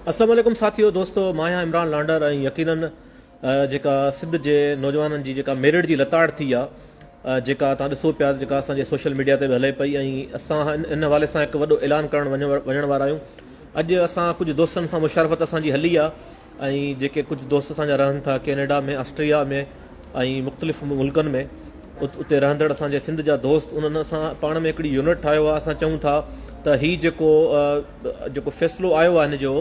अस्सलाम वालेकुम साथियो दोस्तों, मां आहियां इमरान लांडर ऐं यकीनन जेका सिंध जे नौजवाननि जी जेका मेरिट जी लताड़ थी आहे, जेका तव्हां ॾिसो पिया, जेका असांजे सोशल मीडिया ते बि हले पई, ऐं असां इन हवाले सां हिकु वॾो ऐलान करणु वञण वारा आहियूं। अॼु असां कुझु दोस्तनि सां मुशारफ़त असांजी हली आहे, ऐं जेके कुझु दोस्त असांजा रहनि था कैनेडा में, ऑस्ट्रेलिया में ऐं मुख़्तलिफ़ मुल्कनि में, उते रहंदड़ असांजे सिंध जा दोस्त, उन्हनि असां पाण में हिकिड़ी यूनिट ठाहियो आहे। असां चऊं था त हीउ जेको फ़ैसिलो आयो आहे हिन जो,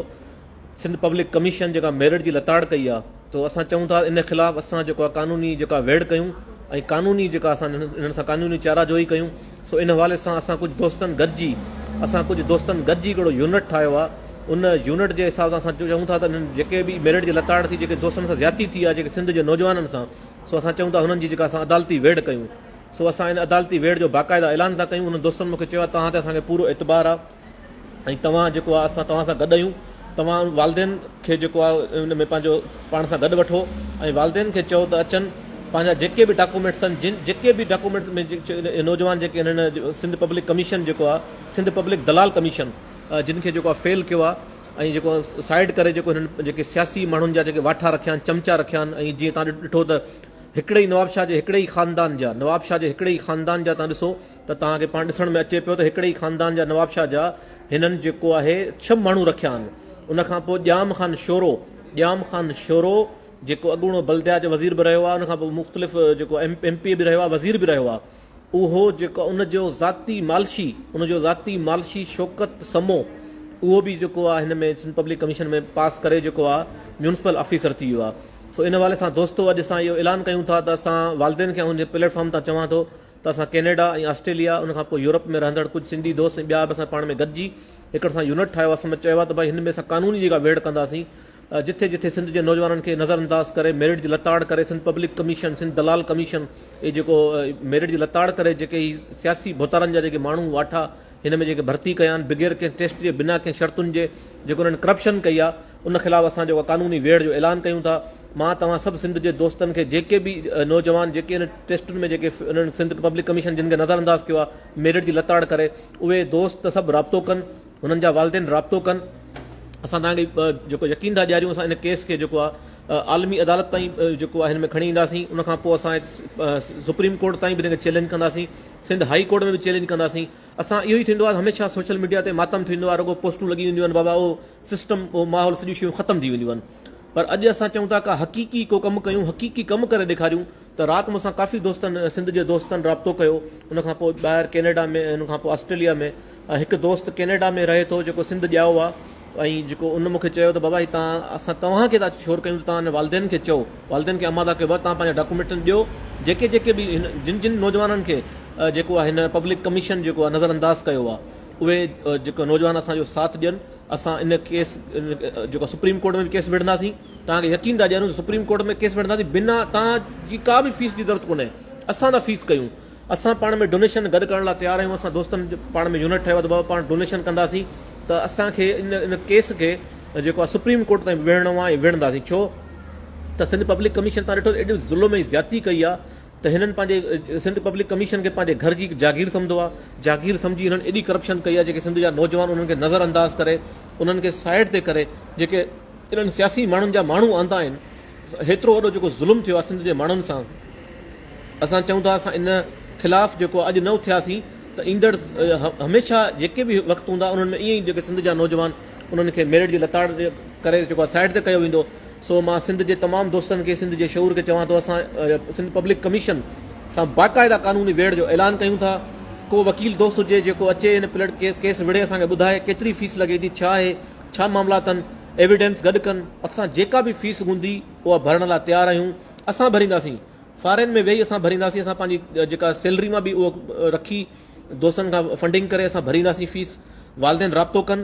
सिंध पब्लिक कमीशन जेका मेरिट जी लताड़ कई आहे, तो असां चऊं था इन ख़िलाफ़ु असां जेको आहे कानूनी जेका वेड़ कयूं ऐं कानूनी जेका असां इन्हनि सां कानूनी चाराजोई कयूं। सो इन हवाले सां असां कुझु दोस्तनि गॾिजी हिकिड़ो यूनिट ठाहियो आहे। उन यूनिट जे हिसाब सां असां चऊं था त जेके बि मेरिट जी लताड़ थी, जेके दोस्तनि सां ज़्यादती थी आहे जेके सिंध जे नौजवाननि सां, सो असां चऊं था हुननि जी जेका असां अदालती वेड़ कयूं। सो असां इन अदालती वेड़ जो बाक़ाइदा ऐलान था कयूं। उन दोस्तनि मूंखे चयो आहे तव्हां ते असांखे पूरो एतबार आहे ऐं तव्हां जेको आहे असां तव्हां सां गॾु आहियूं। तव्हां वालदेन खे जेको आहे उन में पंहिंजो पाण सां गॾु वठो ऐं वालदेन खे चओ त अचनि, पंहिंजा जेके बि डॉक्यूमेंट्स आहिनि, जेके बि डॉक्यूमेंट्स में नौजवान जेके हिननि सिंध पब्लिक कमीशन जेको आहे, सिंध पब्लिक दलाल कमीशन जिन खे जेको आहे फेल कयो आहे, ऐं जेको साइड करे जेको हिननि जेके सियासी माण्हुनि जा जेके वाठा रखिया आहिनि, चमचा रखिया आहिनि, ऐं जीअं तव्हां ॾिठो त हिकिड़े ई नवाबशाह जे हिकिड़े ई ख़ानदान जा तव्हां ॾिसो त तव्हांखे पाण ॾिसण में अचे पियो त हिकिड़े ई ख़ानदान जा नवाबशाह जा हिननि जेको आहे 6 माण्हू रखिया आहिनि। उनखां पोइ ॼाम ख़ान शोरो जेको अॻूणो बल्दिया जो वज़ीर बि रहियो आहे, उनखां पोइ मुख़्तलिफ़ जेको MP बि रहियो आहे, वज़ीर बि रहियो आहे। उहो जेको उनजो ज़ाती मालशी शौकत समो, उहो बि जेको आहे हिन में सिंध पब्लिक कमीशन में पास करे जेको आहे म्यूनिसिपल ऑफिसर थी वियो आहे। सो इन हवाले सां दोस्तो अॼु असां इहो ऐलान कयूं था त असां वालदेन खे हुन प्लेटफॉर्म तां चवां थो त असां कैनेडा ऐं ऑस्ट्रेलिया, उनखां पोइ यूरोप में रहंदड़ कुझु सिंधी दोस्त ऐं ॿिया बि असां पाण में गॾिजी हिकिड़ो असां यूनिट ठाहियो आहे। असां चयो आहे त भई हिन में असां कानूनी जेका वेड़ कंदासीं, जिथे जिथे सिंध जे नौजवाननि खे नज़रअंदाज़ करे मेरिट जी लताड़ करे सिंध पब्लिक कमीशन, सिंध दलाल कमीशन, इहे जेको मेरिट जी लताड़ करे जेके ही सियासी भोतारनि जा जेके माण्हू वाठा हिन में जेके भर्ती कया आहिनि बग़ैर कंहिं टेस्ट जे, बिना कंहिं शर्तुनि जे, जेको उन्हनि करप्शन कई आहे, उन ख़िलाफ़ु असां जेको कानूनी वेड़ जो ऐलान कयूं था। मां तव्हां सभु सिंध जे दोस्तनि खे, जेके बि नौजवान जेके हिन टेस्टुनि में जेके उन्हनि सिंध पब्लिक कमीशन जिन खे नज़रअंदाज़ कयो आहे मेरिट जी लताड़ करे, उहे दोस्त सभु राब्तो कनि, हुननि जा वालदेन राब्तो कनि। असां तव्हांखे जेको यकीन था ॾियारियूं, असां इन केस खे जेको आहे आलमी अदालत ताईं जेको आहे हिन में खणी ईंदासीं। उनखां पोइ असां सुप्रीम कोर्ट ताईं बि हिन खे चैलेंज कंदासीं, सिंध हाई कोर्ट में बि चैलेंज कंदासीं। असां इहो ई थींदो आहे, हमेशह सोशल मीडिया ते मातम थींदो आहे, रुगो पोस्टूं लॻी वेंदियूं आहिनि, बाबा उहो सिस्टम, उहो माहौल, सॼियूं शयूं ख़तमु थी वेंदियूं आहिनि। पर अॼु असां चऊं था का हक़ीक़ी को कमु कयूं, हक़ीक़ी कमु करे ॾेखारियूं। त राति मूंसां काफ़ी दोस्तनि, सिंध जे दोस्तनि राब्तो कयो। उनखां पोइ ॿाहिरि कैनेडा में, उनखां पोइ ऑस्ट्रेलिया में, हिकु दोस्त कैनेडा में रहे थो जेको सिंध ॼाओ आहे, ऐं जेको उन मूंखे चयो त बाबा तव्हांखे था शोर कयूं त तव्हां वालदेन खे चओ, वालदेन खे आमादा कयो, तव्हां पंहिंजा डॉक्यूमेंट ॾियो, जेके बि जिन नौजवाननि खे जेको आहे हिन पब्लिक कमीशन जेको आहे नज़रअंदाज़ कयो आहे, उहे जेको नौजवान असांजो साथ ॾियनि। असां इन केस जेको सुप्रीम कोर्ट में बि केस विढ़ंदासीं, तव्हांखे यकीन था ॾियारियूं सुप्रीम कोर्ट में केस विढ़ंदासीं, बिना तव्हांजी का बि फीस जी ज़रूरत कोन्हे। असां था फीस कयूं, असां पाण में डोनेशन गॾु करण लाइ तयारु आहियूं। असां दोस्तनि पाण में यूनिट ठाहियो आहे त बाबा पाण डोनेशन कंदासीं, त असांखे इन केस खे जेको आहे सुप्रीम कोर्ट ताईं विढ़णो आहे ऐं विढ़ंदासीं। छो त सिंध पब्लिक कमीशन तव्हां ॾिठो एॾी ज़ुल्म ऐं ज़्यादती कई आहे त हिननि पंहिंजे सिंध पब्लिक कमीशन खे पंहिंजे घर जी जागीर सम्झो आहे, जागीर सम्झी हिननि एॾी करप्शन कई आहे, जेके सिंध जा नौजवान उन्हनि खे नज़रअंदाज़ करे, उन्हनि खे साइड ते करे, जेके इन्हनि सियासी माण्हुनि जा माण्हू आंदा आहिनि, हेतिरो वॾो जेको ज़ुल्म थियो आहे सिंध जे माण्हुनि सां। असां चऊं था असां इन ख़िलाफ़ु जेको अॼु न उथियासीं त ईंदड़ हमेशह जेके बि वक़्तु हूंदा उन्हनि में ईअं ई जेके सिंध जा नौजवान उन्हनि खे मेरिट जी लताड़ करे जेको आहे साइड ते कयो वेंदो। सो मां सिंध जे तमामु दोस्तनि खे, सिंध जे शऊर खे चवां थो, असां सिंध पब्लिक कमीशन सां बाक़ाइदा कानूनी वेड़ जो ऐलान कयूं था। को वकील दोस्त हुजे जेको अचे हिन केस विढ़े असांखे ॿुधाए केतिरी फीस लॻे थी, छा आहे, छा मामला अथनि, एविडेंस गॾु कनि। असां जेका बि फीस हूंदी उहा भरण लाइ तयारु आहियूं। असां भरींदासीं, फॉरेन में वेही असां भरींदासीं, असां पंहिंजी जेका सैलरी मां बि उहो रखी दोस्तनि खां फंडिंग करे असां भरींदासीं फीस। वालदेन राब्तो कनि,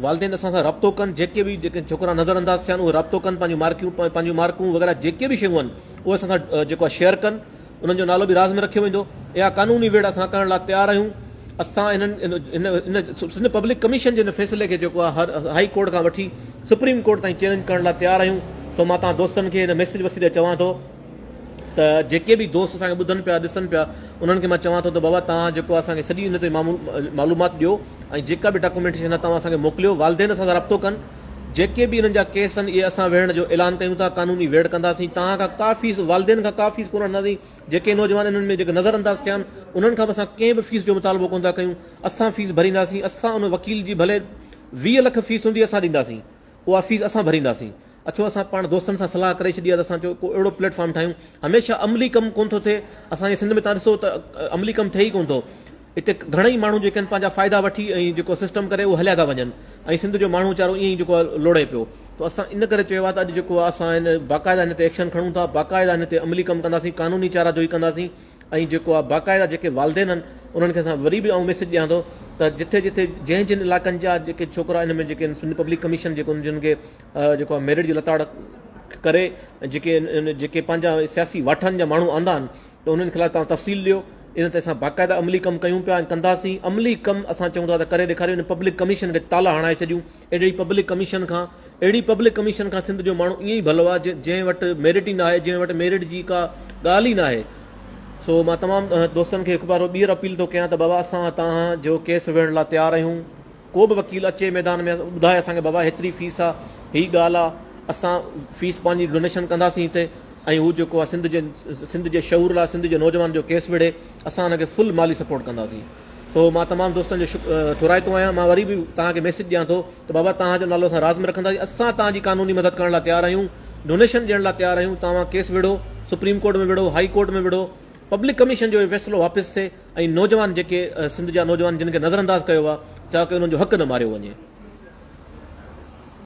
वालदेन असां सां राब्तो कनि, जेके छोकिरा नज़रअंदाज़ थिया आहिनि उहे राब्तो कनि, पंहिंजूं मार्कूं वग़ैरह जेके बि शयूं आहिनि उहे असां सां जेको आहे शेयर कनि। उन्हनि जो नालो बि राज़ में रखियो वेंदो। इहा कानूनी वेड़ असां करण लाइ तयारु आहियूं। असां हिन पब्लिक कमीशन जे हिन फ़ैसिले खे जेको आहे हर हाई कोर्ट खां वठी सुप्रीम कोर्ट ताईं चैलेंज करण लाइ तयारु आहियूं। सो मां तव्हां दोस्तनि खे हिन मैसेज वसीले चवां थो त जेके बि दोस्त असांखे ॿुधनि पिया, ॾिसनि पिया, उन्हनि खे मां चवां थो त बाबा तव्हां जेको असांखे सॼी हिन ते मालूमात ॾियो ऐं जेका बि डॉक्यूमेंटेशन आहे तव्हां असांखे मोकिलियो। वालदेन सां राब्तो कनि, जेके बि इन्हनि जा केस आहिनि इहे असां विढ़ण जो ऐलान कयूं था, कानूनी वेड़ कंदासीं। तव्हां खां का फीस वालदेन खां का फीस कोन वठंदासीं। जेके नौजवान इन्हनि में जेके नज़रअंदाज़ थिया आहिनि उन्हनि खां बि असां कंहिं बि फीस जो मुतालबो कोन था कयूं। असां फीस भरींदासीं। असां उन वकील जी भले 20 लख फीस हूंदी असां ॾींदासीं, उहा फीस असां भरींदासीं। अचो असां पाण दोस्तनि सां सलाह करे छॾी आहे त असां चयो को अहिड़ो प्लेटफॉर्म ठाहियूं। हमेशह अमली कमु कोन थो थिए असांजे सिंध में। तव्हां ॾिसो त अमली कमु थिए ई कोन थो। हिते घणेई माण्हू जेके आहिनि पंहिंजा फ़ाइदा वठी ऐं जेको सिस्टम करे उहो हलिया था वञनि ऐं सिंध जो माण्हू वीचारो ईअं ई जेको आहे लोड़े पियो। त असां इन करे चयो आहे त अॼु जेको आहे असां हिन बाक़ाइदा हिन ते एक्शन खणूं था, बाक़ाइदा हिन ते अमली कमु कंदासीं, कानूनी चाराजोई कंदासीं ऐं जेको आहे बाक़ाइदा जेके वालदेन आहिनि उन्हनि खे असां वरी बि मैसेज ॾियां थो त जिथे जिथे जंहिं जिन इलाइक़नि जा जेके छोकिरा हिन में जेके सिंध पब्लिक कमीशन जेको जिन खे जेको आहे मेरिट जी लताड़ करे जेके पंहिंजा सियासी वाठनि जा माण्हू आंदा आहिनि त उन्हनि ख़िलाफ़ तव्हां तफ़सील ॾियो। इन ते असां बाक़ाइदा अमली कमु कयूं पिया ऐं कंदासीं। अमली कमु असां चऊं था त करे ॾेखारियूं। इन पब्लिक कमीशन खे ताला हणाए छॾियूं। अहिड़ी पब्लिक कमीशन खां सिंध जो माण्हू ईअं ई भलो आहे जंहिं वटि मेरिट ई न आहे, जंहिं वटि मेरिट जी का ॻाल्हि ई न आहे। सो मां तमामु दोस्तनि खे हिकु बार ॿीहर अपील थो कयां त बाबा असां तव्हां जो केस विढ़ण लाइ तयारु आहियूं। को बि वकील अचे मैदान में ॿुधाए असांखे बाबा हेतिरी फीस आहे, हीअ ॻाल्हि आहे, असां फीस पंहिंजी डोनेशन कंदासीं हिते ऐं हू जेको आहे सिंध जे शऊर लाइ सिंध जे नौजवान जो केस विढ़े असां हुनखे फुल माली सपोर्ट कंदासीं। सो मां तमामु दोस्तनि जो थोराइतो आहियां। मां वरी बि तव्हांखे मैसेज ॾियां थो त बाबा तव्हांजो नालो असां राज़ में रखंदासीं। असां तव्हांजी कानूनी मदद करण लाइ तयारु आहियूं, डोनेशन ॾियण लाइ तयारु आहियूं। तव्हां केस विढ़ो, सुप्रीम कोर्ट में विढ़ो, हाई कोर्ट में विढ़ो, पब्लिक कमीशन जो फ़ैसिलो वापसि थिए ऐं नौजवान जेके सिंध जा नौजवान जिन खे नज़रअंदाज़ कयो आहे ताकी उन्हनि जो हक़ न मारियो वञे।